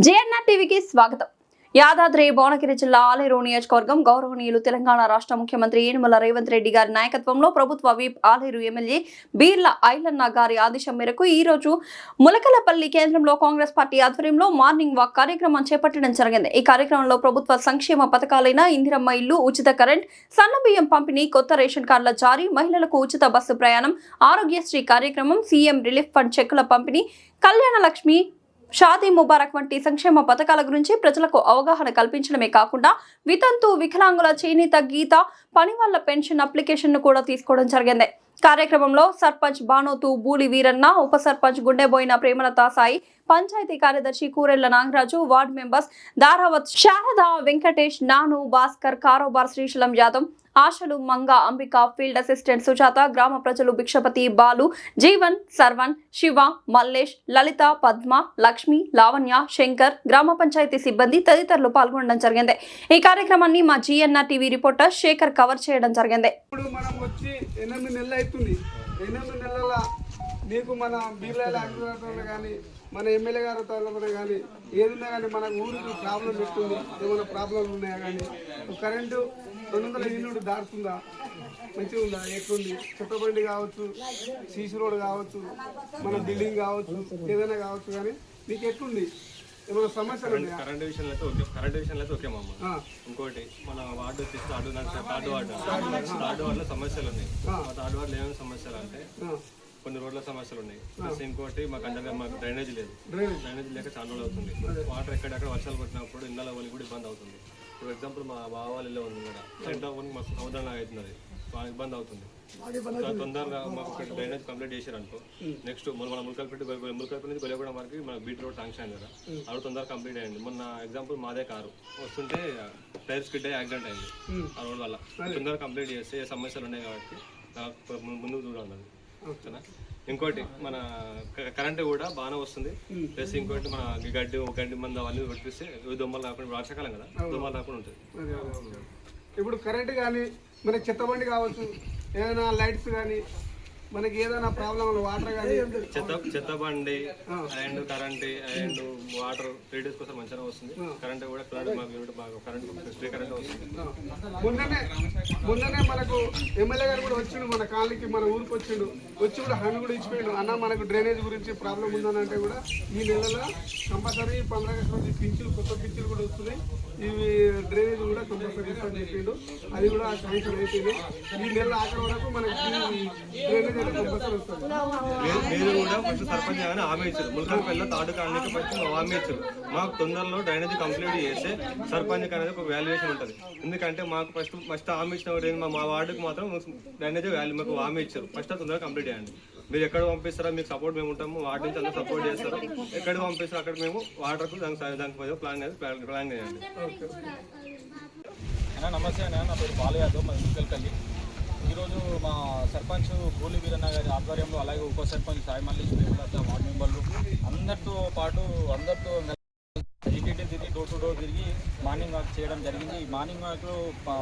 JNR టీవీకి స్వాగతం. యాదాద్రి భువనగిరి జిల్లా ఆలేరు నియోజకవర్గం గౌరవనీయులు తెలంగాణ రాష్ట్ర ముఖ్యమంత్రి యనమల రేవంత్ రెడ్డి గారి నాయకత్వంలో ప్రభుత్వ విప్ ఆలేరు ఎమ్మెల్యే బీర్ల ఐలన్న గారి ఆదేశం మేరకు ఈ రోజు ములకలపల్లి కేంద్రంలో కాంగ్రెస్ పార్టీ ఆధ్వర్యంలో మార్నింగ్ వాక్ కార్యక్రమం చేపట్టడం జరిగింది. ఈ కార్యక్రమంలో ప్రభుత్వ సంక్షేమ పథకాలైన ఇందిరమ్మ ఇల్లు, ఉచిత కరెంట్, సన్నబియ్యం పంపిణీ, కొత్త రేషన్ కార్డుల జారీ, మహిళలకు ఉచిత బస్సు ప్రయాణం, ఆరోగ్యశ్రీ కార్యక్రమం, సీఎం రిలీఫ్ ఫండ్ చెక్కుల పంపిణీ, కళ్యాణ లక్ష్మి, షాదీ ముబారక్ వంటి సంక్షేమ పథకాల గురించి ప్రజలకు అవగాహన కల్పించడమే కాకుండా వితంతు, వికలాంగుల చేనేత, గీత పని వాళ్ళ పెన్షన్ అప్లికేషన్ ను కూడా తీసుకోవడం జరిగింది. కార్యక్రమంలో సర్పంచ్ బానోతు బూలి వీరన్న, ఉప సర్పంచ్ గుండెబోయిన ప్రేమలత సాయి, పంచాయతీ కార్యదర్శి కూరెళ్ల నాగరాజు, వార్డు మెంబర్స్ దారావత్ శారద, వెంకటేష్, నాను, భాస్కర్, కారోబార్ శ్రీశైలం యాదవ్, ఆశలు, మంగ, అంబిక, ఫీల్డ్ అసిస్టెంట్ సుజాత, గ్రామ ప్రజలు భిక్షపతి, బాలు, జీవన్, సర్వన్, శివ, మల్లేష్, లలిత, పద్మ, లక్ష్మి, లావణ్య, శంకర్, గ్రామ పంచాయతీ సిబ్బంది తదితరులు పాల్గొనడం జరిగింది. ఈ కార్యక్రమాన్ని మా GNR TV reporter Shekhar cover చేయడం జరిగింది. నీకు మన బీర్ల కానీ మన ఎమ్మెల్యే గారి తరఫున కానీ ఏదున్నా కానీ మన ఊరికి ప్రాబ్లం పెడుతుంది, ఏమైనా ప్రాబ్లం ఉన్నాయా కానీ కరెంటు 200 యూనిట్ దాటుతుందా, మంచిగా ఉందా, ఎట్లుంది, చుట్టబండి కావచ్చు, సీసీ రోడ్ కావచ్చు, మన బిల్డింగ్ కావచ్చు, ఏదైనా కావచ్చు, కానీ నీకు ఎట్లుంది, ఏమైనా సమస్యలు ఉన్నాయా? కరెంట్ విషయంలో అయితే ఓకే మామ. ఇంకోటి మన వార్డు వచ్చేసి థర్డ్ వార్డులో సమస్యలు ఉన్నాయి. థర్డ్ వార్డులో ఏమైనా సమస్యలు అంటే కొన్ని రోడ్ల సమస్యలు ఉన్నాయి. ప్లస్ ఇంకోటి మాకు డ్రైనేజ్ లేదు. డ్రైనేజ్ లేక చాలా రోజులు అవుతుంది. వాటర్ ఎక్కడెక్కడ వర్షాలు పట్టినప్పుడు ఇళ్ళ వాళ్ళకి కూడా ఇబ్బంది అవుతుంది. ఫర్ ఎగ్జాంపుల్ మా బావాళ్ళ ఇల్లు ఉంది కదా, సెంటర్ మస్తు సముద్రం అవుతుంది, బాగా ఇబ్బంది అవుతుంది. తొందరగా మాకు డ్రైనేజ్ కంప్లీట్ చేశారనుకో, నెక్స్ట్ మన ములకల్పల్లి నుంచి గొల్లగూడెం వరకు మన బీట్ రోడ్ శాంక్షన్ అయింది కదా, అది తొందరగా కంప్లీట్ అయింది. మొన్న ఎగ్జాంపుల్ మాదే కారు వస్తుంటే టైర్ స్కిడ్ అయ్యి యాక్సిడెంట్ అయింది ఆ రోడ్ వల్ల. తొందరగా కంప్లీట్ చేస్తే ఏ సమస్యలు ఉన్నాయి కాబట్టి ముందుకు చూడాలి. ఇంకోటి మన కరెంటు కూడా బాగానే వస్తుంది. ప్లస్ ఇంకోటి మన గడ్డి మంది అవన్నీ కొట్టిస్తే దొమ్మలు రాకుండా, వర్షాకాలం కదా, దొమ్మలు రాకుండా ఉంటుంది. ఇప్పుడు కరెంట్ కానీ మనకి చెత్తబండి కావచ్చు, ఏదైనా లైట్స్ కానీ మనకి ఏదైనా ప్రాబ్లం వాటర్ కానీ చెత్తబండి and current and water 3 days కోసం మంచిగా వస్తుంది. కరెంట్ కూడా ఫ్రీ కరెంట్ వస్తుంది. మొన్ననే మనకు ఎమ్మెల్యే గారు కూడా వచ్చిండు, మన కాలనీకి మన ఊరికి వచ్చి కూడా హామీ కూడా ఇచ్చిపోయాడు. అన్న మనకు డ్రైనేజ్ గురించి ప్రాబ్లం ఉందని అంటే కూడా ఈ నెలలో కంపల్సరీ 15 లక్షల మంది పింఛన్లు, కొత్త పింఛన్లు కూడా వస్తున్నాయి. ఇవి డ్రైనేజ్ కూడా కంపల్సరీ ఇస్తామని చెప్పిండు, అది కూడా శాంక్షన్ అయిపోయింది. ఈ నెల ఆఖరి వరకు మనకి డ్రైనేజ్ మీరు కూడా ఫస్ట్ సర్పంచ్ కానీ హామీ ఇచ్చారు. ములకల్పల్లి తాడు కాలనీకి ఫస్ట్ హామీ ఇచ్చారు. మాకు తొందరలో డ్రైనేజ్ కంప్లీట్ చేస్తే సర్పంచ్ అనేది ఒక వాల్యుయేషన్ ఉంటుంది. ఎందుకంటే మాకు ఫస్ట్ హామీ ఇచ్చిన మా వార్డుకి మాత్రం డ్రైనేజ్ మాకు హామీ ఇచ్చారు. ఫస్ట్ తొందరగా కంప్లీట్ చేయండి. మీరు ఎక్కడ పంపిస్తారో మీకు సపోర్ట్ మేము ఉంటాము, వార్డు నుంచి అందరూ సపోర్ట్ చేస్తారు. ఎక్కడ పంపిస్తారో అక్కడ మేము వాటర్కు దానికి ప్లాన్ చేయండి. నమస్తే అన్న, నా పేరు బాలు యాదవ్, మా ములకల్పల్లి. ఈరోజు మా సర్పంచ్ బూలి వీరన్న గారి ఆధ్వర్యంలో, అలాగే ఉప సర్పంచ్ సాయి మల్లేష్, వార్డు మెంబర్లు అందరితో పాటు అందరితో ఇంటింటి తిరిగి డోర్ టు డోర్ తిరిగి మార్నింగ్ వాక్ చేయడం జరిగింది. ఈ మార్నింగ్ వాక్లో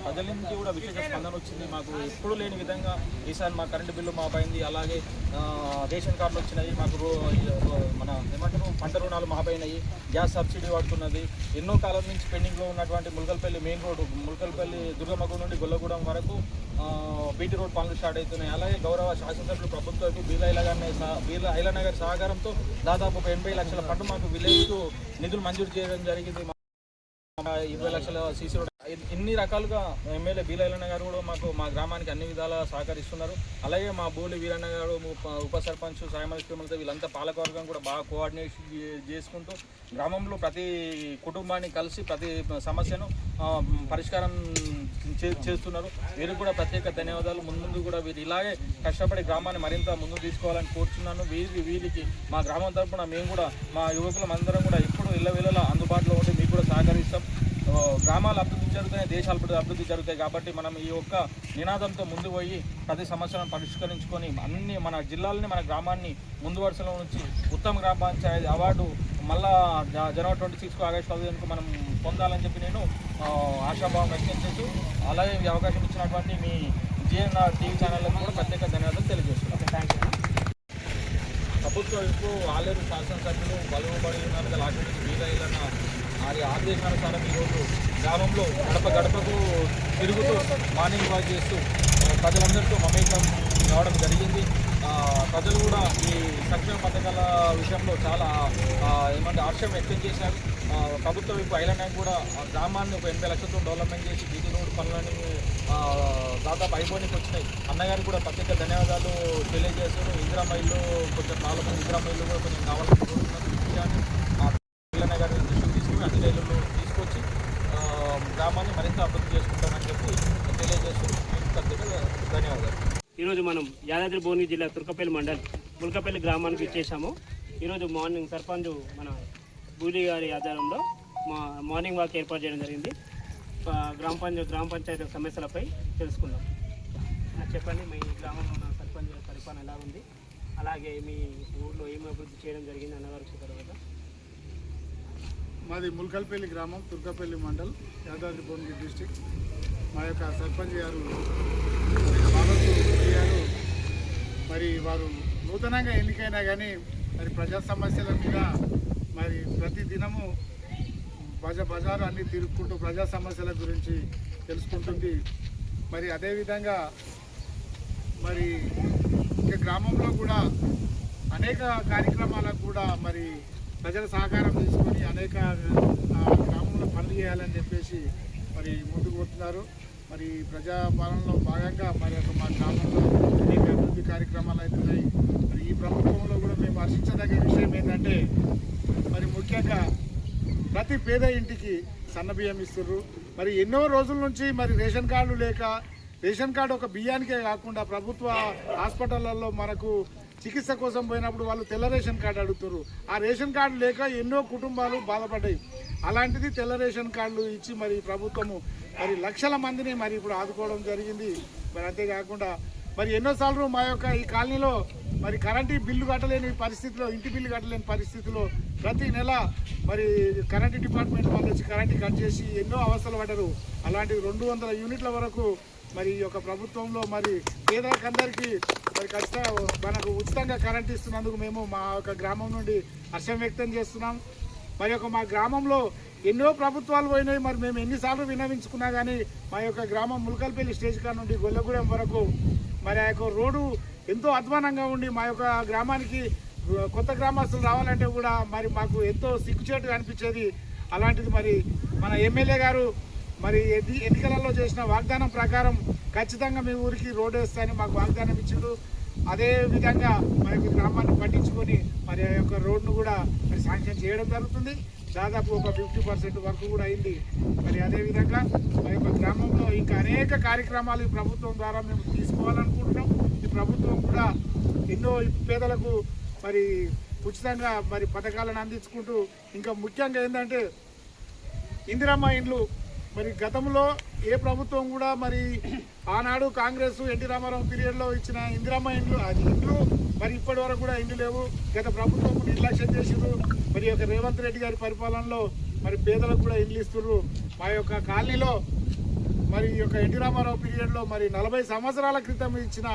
ప్రజల నుంచి కూడా విశేష స్పందన వచ్చింది. మాకు ఎప్పుడూ లేని విధంగా ఈసారి మా కరెంటు బిల్లు మాపైంది, అలాగే రేషన్ కార్డులు వచ్చినాయి, మాకు మన ఏమంటారు పంట రుణాలు మాపైనాయి, గ్యాస్ సబ్సిడీ పడుతున్నది. ఎన్నో కాలం నుంచి పెండింగ్లో ఉన్నటువంటి ములకల్పల్లి మెయిన్ రోడ్డు, ములకల్పల్లి దుర్గమ్మగూడ నుండి గొల్లగూడెం వరకు బీటీ రోడ్ పనులు స్టార్ట్ అవుతున్నాయి. అలాగే గౌరవ శాసనసభ్యులు ప్రభుత్వానికి బీర్ల ఐలన్న గారి సహకారంతో దాదాపు ఒక 80 లక్షల ఫండ్ మాకు విలేజ్కు నిధులు మంజూరు చేయడం జరిగింది. 20 లక్షల సీసీ రోడ్, ఇన్ని రకాలుగా ఎమ్మెల్యే బీర్ల ఐలన్న గారు కూడా మాకు మా గ్రామానికి అన్ని విధాలా సహకరిస్తున్నారు. అలాగే మా బూలి వీరన్న గారు, ఉప సర్పంచ్ సాయమల్తో వీళ్ళంతా పాలకవర్గం కూడా బాగా కోఆర్డినేషన్ చేసుకుంటూ గ్రామంలో ప్రతి కుటుంబాన్ని కలిసి ప్రతి సమస్యను పరిష్కారం చేస్తున్నారు. వీరికి కూడా ప్రత్యేక ధన్యవాదాలు. ముందు కూడా వీరు ఇలాగే కష్టపడి గ్రామాన్ని మరింత ముందుకు తీసుకోవాలని కోరుచున్నాను. వీరికి మా గ్రామం తరఫున మేము కూడా మా యువకులం అందరం కూడా ఎప్పుడు ఇళ్ళవేళలా అందుబాటులో ఉండి మీకు కూడా సహకరిస్తాం. గ్రామాలు అభివృద్ధి జరుగుతాయి, దేశాలు అభివృద్ధి జరుగుతాయి. కాబట్టి మనం ఈ యొక్క నినాదంతో ముందు పోయి ప్రతి సమస్యలను పరిష్కరించుకొని అన్ని మన జిల్లాలని, మన గ్రామాన్ని ముందు వరుసలో నుంచి ఉత్తమ గ్రామ పంచాయతీ అవార్డు మళ్ళా జనవరి 26 ఆగస్టు 15కు మనం పొందాలని చెప్పి నేను ఆశాభావం వ్యక్తం చేస్తూ, అలాగే ఈ అవకాశం ఇచ్చినటువంటి మీ జీఎన్ఆర్ టీవీ ఛానళ్ళకు కూడా ప్రత్యేక ధన్యవాదాలు తెలియజేస్తున్నాను. Thank you. ప్రభుత్వ ఆలేరు శాసనసభ్యులు బలువబడి లాంటి బీర్ల ఐలన్న వారి ఆదేశానుసారం ఈరోజు గ్రామంలో గడప గడపకు తిరుగుతూ మార్నింగ్ వాక్ చేస్తూ ప్రజలందరితో మమేకం రావడం జరిగింది. ప్రజలు కూడా ఈ సంక్షేమ పథకాల విషయంలో చాలా ఏమంటే హర్షం వ్యక్తం చేశారు. ప్రభుత్వం ఇప్పుడు ఐలాండ్ కూడా గ్రామాన్ని ఒక 80 లక్షలతో డెవలప్మెంట్ చేసి బీటీ రోడ్డు పనులని దాదాపు అయిపోయినకి వచ్చినాయి. అన్నగారికి కూడా ప్రత్యేక ధన్యవాదాలు తెలియజేశారు. ఇందిరమ్మ ఇల్లు కొంచెం 4 మంది ఇందిరమ్మ ఇల్లు కూడా కొంచెం కావాలనుకుంటున్నాను విషయాన్ని ఐలన్న గారి దృష్టికి తీసుకుని అన్ని రైళ్లను తీసుకొచ్చి గ్రామాన్ని మరింత అభివృద్ధి చేసుకుంటామని చెప్పి తెలియజేస్తూ ప్రత్యేక ధన్యవాదాలు. ఈరోజు మనం యాదాద్రి భువనగిరి జిల్లా తుర్కపల్లి మండల్ ములకపల్లి గ్రామానికి ఇచ్చేసాము. ఈరోజు మార్నింగ్ సర్పంచ్ మన బూలి గారి ఆధ్వర్యంలో మార్నింగ్ వాక్ ఏర్పాటు చేయడం జరిగింది. గ్రామ పంచాయతీ సమస్యలపై తెలుసుకుందాం. చెప్పండి, మీ గ్రామంలో ఉన్న సర్పంచ్ పరిపాలన ఎలా ఉంది, అలాగే మీ ఊళ్ళో ఏమి అభివృద్ధి చేయడం జరిగింది అన్నగారు తర్వాత. మాది ముల్కల్పల్లి గ్రామం, తుర్కపల్లి మండల్, యాదాద్రి భువనగిరి డిస్టిక్. మా యొక్క సర్పంచ్ గారు గారు మరి వారు నూతనంగా ఎన్నికైనా కానీ మరి ప్రజా సమస్యల మీద మరి ప్రతి దినము బజారు అన్ని తిరుగుకుంటూ ప్రజా సమస్యల గురించి తెలుసుకుంటుంది. మరి అదేవిధంగా మరి ఇక గ్రామంలో కూడా అనేక కార్యక్రమాలకు కూడా మరి ప్రజల సహకారం తీసుకొని అనేక గ్రామంలో పనులు చేయాలని చెప్పేసి మరి ముందుకు పోతున్నారు. మరి ప్రజాపాలనలో భాగంగా మరి మా గ్రామంలో అనేక అభివృద్ధి కార్యక్రమాలు అవుతున్నాయి. మరి ఈ ప్రభుత్వంలో కూడా మేము హర్షించదగ్గ విషయం ఏంటంటే మరి ముఖ్యంగా ప్రతి పేద ఇంటికి సన్నబియ్యం ఇస్తున్నారు. మరి ఎన్నో రోజుల నుంచి మరి రేషన్ కార్డులు లేక, రేషన్ కార్డు ఒక బియ్యానికే కాకుండా ప్రభుత్వ హాస్పిటళ్లలో మనకు చికిత్స కోసం పోయినప్పుడు వాళ్ళు తెల్ల రేషన్ కార్డు అడుగుతారు. ఆ రేషన్ కార్డు లేక ఎన్నో కుటుంబాలు బాధపడ్డాయి. అలాంటిది తెల్ల రేషన్ కార్డులు ఇచ్చి మరి ప్రభుత్వము మరి లక్షల మందిని మరి ఇప్పుడు ఆదుకోవడం జరిగింది. మరి అంతేకాకుండా మరి ఎన్నోసార్లు మా యొక్క ఈ కాలనీలో మరి కరెంటు బిల్లు కట్టలేని పరిస్థితిలో, ఇంటి బిల్లు కట్టలేని పరిస్థితిలో ప్రతి నెల మరి కరెంటు డిపార్ట్మెంట్ వాళ్ళు వచ్చి కరెంటు కట్ చేసి ఎన్నో అవస్థలు పడ్డారు. అలాంటి 200 యూనిట్ల వరకు మరి ఈ యొక్క ప్రభుత్వంలో మరి పేదరికందరికీ మరి ఖచ్చితంగా మనకు ఉచితంగా కరెంట్ ఇస్తున్నందుకు మేము మా యొక్క గ్రామం నుండి హర్షం వ్యక్తం చేస్తున్నాం. మరి యొక్క మా గ్రామంలో ఎన్నో ప్రభుత్వాలు పోయినాయి. మరి మేము ఎన్నిసార్లు విన్నవించుకున్నా కానీ మా యొక్క గ్రామం ములకల్పల్లి స్టేజ్ కాడ నుండి గొల్లగూడెం వరకు మరి ఆ యొక్క రోడ్డు ఎంతో అధ్వానంగా ఉండి మా యొక్క గ్రామానికి కొత్త గ్రామస్తులు రావాలంటే కూడా మరి మాకు ఎంతో సిగ్గుచేటుగా అనిపించేది. అలాంటిది మరి మన ఎమ్మెల్యే గారు మరి ఎన్నికలలో చేసిన వాగ్దానం ప్రకారం ఖచ్చితంగా మీ ఊరికి రోడ్డు వేస్తాయని మాకు వాగ్దానం ఇచ్చిండు. అదే విధంగా మన యొక్క గ్రామాన్ని పట్టించుకొని మరి ఆ యొక్క రోడ్డును కూడా మరి శాంక్షన్ చేయడం జరుగుతుంది. దాదాపు ఒక 50% వరకు కూడా అయింది. మరి అదేవిధంగా మా యొక్క గ్రామంలో ఇంకా అనేక కార్యక్రమాలు ఈ ప్రభుత్వం ద్వారా మేము తీసుకోవాలనుకుంటున్నాం. ఈ ప్రభుత్వం కూడా ఎన్నో పేదలకు మరి ఉచితంగా మరి పథకాలను అందించుకుంటూ ఇంకా ముఖ్యంగా ఏంటంటే ఇందిరమ్మ ఇండ్లు మరి గతంలో ఏ ప్రభుత్వం కూడా మరి ఆనాడు కాంగ్రెస్ ఎన్టీ రామారావు పీరియడ్లో ఇచ్చిన ఇందిరమ్మ ఇండ్లు అది ఇండ్లు మరి ఇప్పటి వరకు కూడా ఇండ్లు లేవు. గత ప్రభుత్వం నిర్లక్ష్యం చేసిండ్రు. మరి యొక్క రేవంత్ రెడ్డి గారి పరిపాలనలో మరి పేదలకు కూడా ఇండ్లు ఇస్తున్నారు. మా యొక్క కాలనీలో మరి ఈ యొక్క ఎన్టీ రామారావు పీరియడ్లో మరి 40 సంవత్సరాల క్రితం ఇచ్చిన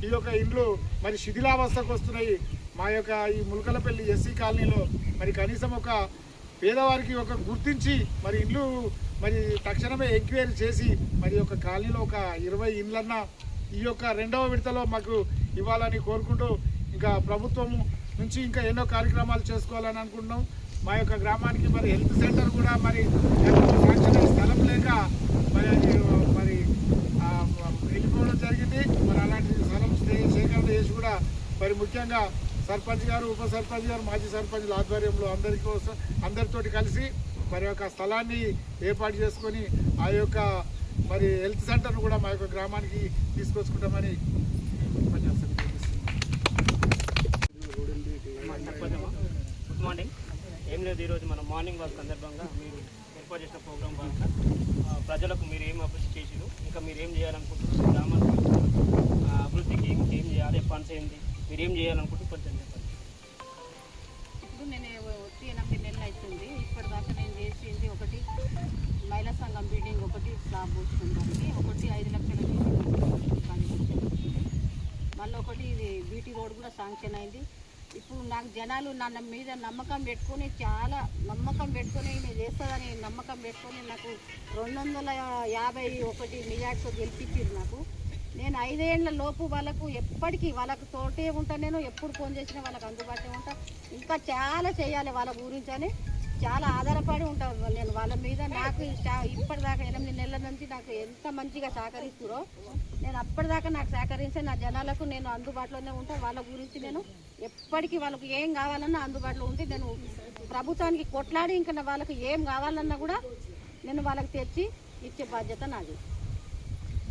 ఈ యొక్క ఇండ్లు మరి శిథిలావస్థకు వస్తున్నాయి. మా యొక్క ఈ ములకలపల్లి ఎస్సీ కాలనీలో మరి కనీసం ఒక పేదవారికి ఒక గుర్తించి మరి ఇండ్లు మరి తక్షణమే ఎంక్వైరీ చేసి మరి యొక్క కాలనీలో ఒక 20 ఇండ్లన్నా ఈ యొక్క 2వ విడతలో మాకు ఇవ్వాలని కోరుకుంటూ ఇంకా ప్రభుత్వం నుంచి ఇంకా ఎన్నో కార్యక్రమాలు చేసుకోవాలని అనుకుంటున్నాం. మా యొక్క గ్రామానికి మరి హెల్త్ సెంటర్ కూడా మరి స్థలం లేక మరి మరి వెళ్ళిపోవడం జరిగింది. మరి అలాంటి స్థలం సేకరణ చేసి కూడా మరి ముఖ్యంగా సర్పంచ్ గారు, ఉప సర్పంచ్ గారు, మాజీ సర్పంచ్ల ఆధ్వర్యంలో అందరితోటి కలిసి మరి యొక్క స్థలాన్ని ఏర్పాటు చేసుకొని ఆ యొక్క మరి హెల్త్ సెంటర్ను కూడా మా యొక్క గ్రామానికి తీసుకొచ్చుకుంటామని గుడ్ మార్నింగ్. ఏం లేదు, ఈరోజు మనం మార్నింగ్ వాక్ సందర్భంగా మీరు ఏర్పాటు చేసిన ప్రోగ్రాం వల్ల ప్రజలకు మీరు ఏం అభివృద్ధి చేసిరు, ఇంకా మీరు ఏం చేయాలనుకుంటున్నారు, గ్రామానికి అభివృద్ధికి ఏం చేయాలి, ఫండ్స్ ఏంటి, మీరు ఏం చేయాలనుకుంటే కొంచెం చెప్పండి. ఇప్పుడు నేను వచ్చి 8 నెలలు అవుతుంది. ఇప్పటిదాకా నేను చేసింది ఒకటి మహిళా సంఘం బిల్డింగ్, ఒకటి స్లాబ్ పోసుకుంటానికి, ఒకటి 5 లక్షల మళ్ళీ ఒకటి ఇది బీటీ రోడ్ కూడా శాంక్షన్ అయింది. ఇప్పుడు నాకు జనాలు నా మీద నమ్మకం పెట్టుకొని చాలా నమ్మకం పెట్టుకొని నేను చేస్తుందని నమ్మకం పెట్టుకొని నాకు 251 మెజార్టీతో గెలిపించారు నాకు. నేను 5 ఏళ్ల లోపు వాళ్ళకు ఎప్పటికీ వాళ్ళకు తోటే ఉంటా, నేను ఎప్పుడు ఫోన్ చేసినా వాళ్ళకి అందుబాటులో ఉంటా. ఇంకా చాలా చేయాలి వాళ్ళ గురించి అని చాలా ఆధారపడి ఉంటాను నేను వాళ్ళ మీద. నాకు ఇప్పటిదాకా 8 నెలల నుంచి నాకు ఎంత మంచిగా సహకరిస్తురో నేను అప్పటిదాకా నాకు సహకరించే నా జనాలకు నేను అందుబాటులోనే ఉంటాను. వాళ్ళ గురించి నేను ఎప్పటికీ వాళ్ళకు ఏం కావాలన్నా అందుబాటులో ఉండి నేను ప్రభుత్వానికి కొట్లాడి ఇంకా వాళ్ళకి ఏం కావాలన్నా కూడా నేను వాళ్ళకి తెచ్చి ఇచ్చే బాధ్యత నాది.